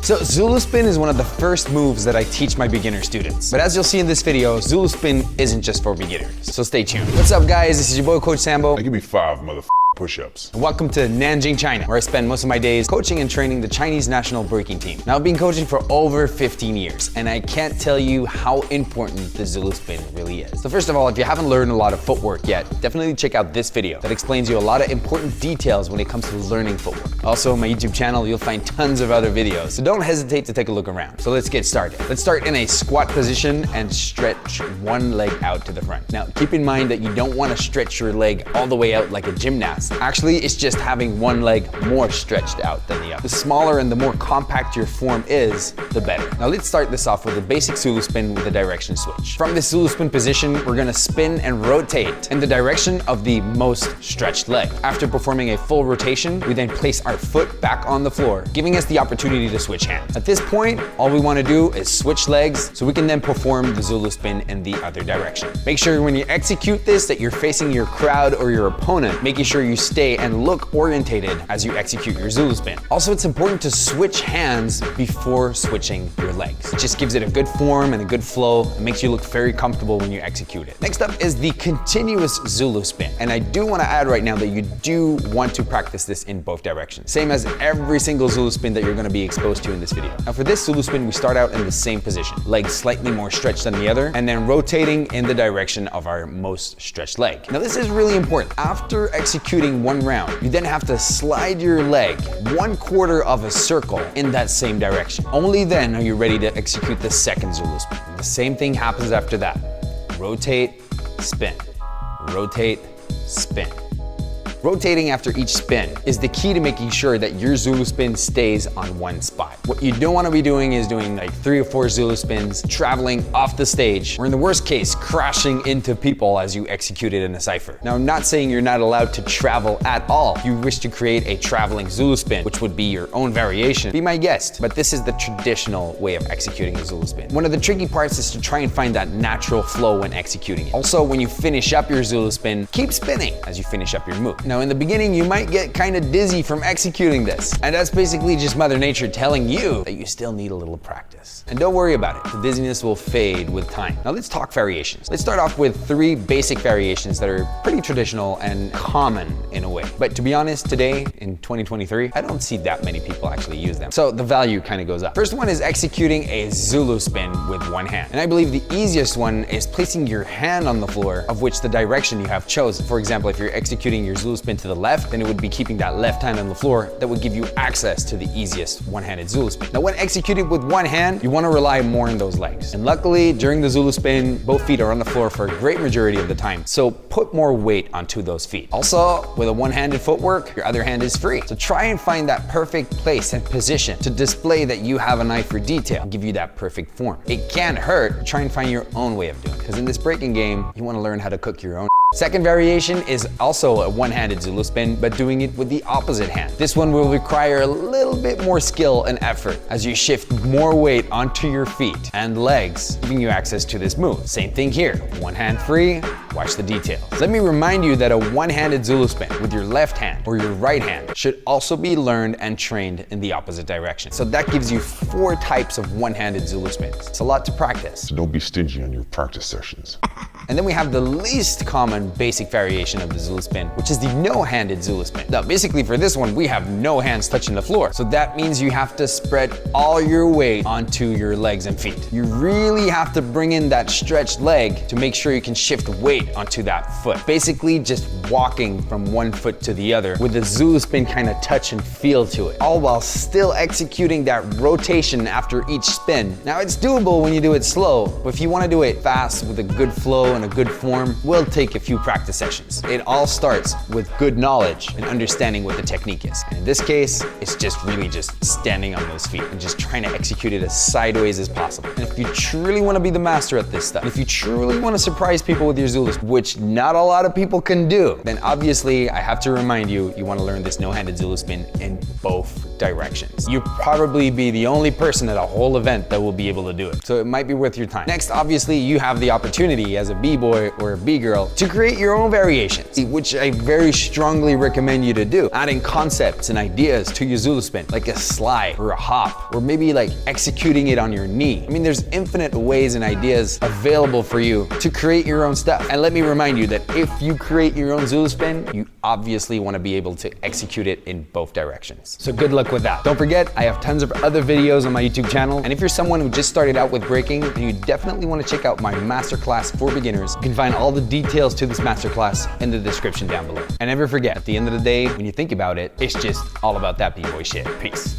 So Zulu Spin is one of the first moves that I teach my beginner students. But as you'll see in this video, Zulu Spin isn't just for beginners, so stay tuned. What's up guys, this is your boy Coach Sambo. Now give me 5 push-ups. And welcome to Nanjing, China, where I spend most of my days coaching and training the Chinese national breaking team. Now I've been coaching for over 15 years, and I can't tell you how important the Zulu Spin really is. So first of all, if you haven't learned a lot of footwork yet, definitely check out this video that explains you a lot of important details when it comes to learning footwork. Also on my YouTube channel, you'll find tons of other videos, so don't hesitate to take a look around. So let's get started. Let's start in a squat position and stretch one leg out to the front. Now keep in mind that you don't want to stretch your leg all the way out like a gymnast. Actually, it's just having one leg more stretched out than the other. The smaller and the more compact your form is, the better. Now let's start this off with a basic Zulu Spin with a direction switch. From this Zulu Spin position, we're gonna spin and rotate in the direction of the most stretched leg. After performing a full rotation, we then place our foot back on the floor, giving us the opportunity to switch hands. At this point, all we wanna do is switch legs so we can then perform the Zulu Spin in the other direction. Make sure when you execute this that you're facing your crowd or your opponent, making sure you stay and look orientated as you execute your Zulu Spin. Also, it's important to switch hands before switching your legs. It just gives it a good form and a good flow and makes you look very comfortable when you execute it. Next up is the continuous Zulu Spin. And I do want to add right now that you do want to practice this in both directions. Same as every single Zulu Spin that you're going to be exposed to in this video. Now for this Zulu Spin, we start out in the same position. Legs slightly more stretched than the other, and then rotating in the direction of our most stretched leg. Now this is really important. After executing one round, you then have to slide your leg 1/4 of a circle in that same direction. Only then are you ready to execute the second Zulu Spin. The same thing happens after that. Rotate, spin, rotate, spin. Rotating after each spin is the key to making sure that your Zulu Spin stays on one spot. What you don't want to be doing is doing like 3 or 4 Zulu Spins, traveling off the stage, or in the worst case, crashing into people as you execute it in a cipher. Now, I'm not saying you're not allowed to travel at all. If you wish to create a traveling Zulu Spin, which would be your own variation, be my guest. But this is the traditional way of executing a Zulu Spin. One of the tricky parts is to try and find that natural flow when executing it. Also, when you finish up your Zulu Spin, keep spinning as you finish up your move. Now, in the beginning, you might get kind of dizzy from executing this. And that's basically just Mother Nature telling you that you still need a little practice. And don't worry about it. The dizziness will fade with time. Now let's talk variations. Let's start off with 3 basic variations that are pretty traditional and common in a way. But to be honest, today in 2023, I don't see that many people actually use them. So the value kind of goes up. First one is executing a Zulu Spin with one hand. And I believe the easiest one is placing your hand on the floor of which the direction you have chosen. For example, if you're executing your Zulu Spin to the left, then it would be keeping that left hand on the floor. That would give you access to the easiest one-handed Zulu Spin. Now when executed with one hand, you want to rely more on those legs. And luckily, during the Zulu Spin, both feet are on the floor for a great majority of the time. So put more weight onto those feet. Also, with a one-handed footwork, your other hand is free. So try and find that perfect place and position to display that you have an eye for detail and give you that perfect form. It can't hurt. Try and find your own way of doing it. Because in this breaking game, you want to learn how to cook your own. Second variation is also a one-handed Zulu Spin, but doing it with the opposite hand. This one will require a little bit more skill and effort as you shift more weight onto your feet and legs, giving you access to this move. Same thing here, one hand free, watch the details. Let me remind you that a one-handed Zulu Spin with your left hand or your right hand should also be learned and trained in the opposite direction. So that gives you 4 types of one-handed Zulu Spins. It's a lot to practice. So don't be stingy on your practice sessions. And then we have the least common basic variation of the Zulu Spin, which is the no-handed Zulu Spin. Now, basically for this one, we have no hands touching the floor. So that means you have to spread all your weight onto your legs and feet. You really have to bring in that stretched leg to make sure you can shift weight onto that foot. Basically just walking from one foot to the other with the Zulu Spin kind of touch and feel to it, all while still executing that rotation after each spin. Now it's doable when you do it slow, but if you want to do it fast with a good flow and a good form, will take a few practice sessions. It all starts with good knowledge and understanding what the technique is. And in this case, it's just really just standing on those feet and just trying to execute it as sideways as possible. And if you truly want to be the master at this stuff, if you truly want to surprise people with your Zulu Spin, which not a lot of people can do, then obviously I have to remind you, you want to learn this no-handed Zulu Spin in both directions. You'll probably be the only person at a whole event that will be able to do it. So it might be worth your time. Next, obviously, you have the opportunity as a b-boy or a b-girl to create your own variations, which I very strongly recommend you to do. Adding concepts and ideas to your Zulu spin, like a slide or a hop, or maybe like executing it on your knee. I mean, there's infinite ways and ideas available for you to create your own stuff. And let me remind you that if you create your own Zulu spin, you obviously want to be able to execute it in both directions. So good luck with that. Don't forget, I have tons of other videos on my YouTube channel. And if you're someone who just started out with breaking, then you definitely want to check out my masterclass for beginners. You can find all the details to this masterclass in the description down below. And never forget, at the end of the day, when you think about it, it's just all about that b-boy shit. Peace.